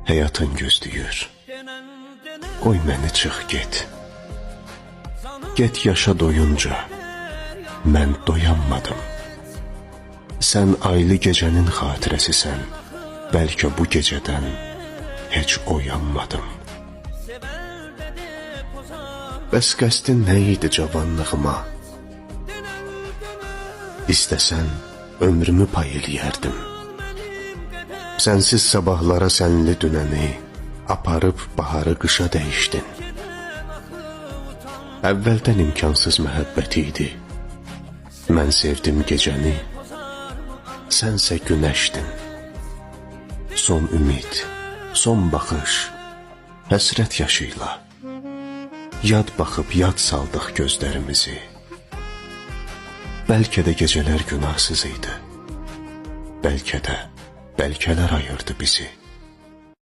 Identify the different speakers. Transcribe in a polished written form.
Speaker 1: həyatın gözləyir. Qoy məni çıx get. Get yaşa doyunca, mən doyanmadım. Sən aylı gecənin xatirəsisən, bəlkə bu gecədən heç oyanmadım. Bəs qəsdin nə idi cavanlığıma? İstəsən, ömrümü pay eləyərdim. Sənsiz sabahlara sənli dünəni, aparıb baharı qışa dəyişdin. Əvvəldən imkansız məhəbbət idi. Mən sevdim gecəni, sənsə günəşdin. Son ümid, son baxış, həsrət yaşıyla. Yad baxıb yad saldıq gözlərimizi. Bəlkə də gecələr günahsız idi. Bəlkə də bəlkələr ayırdı bizi.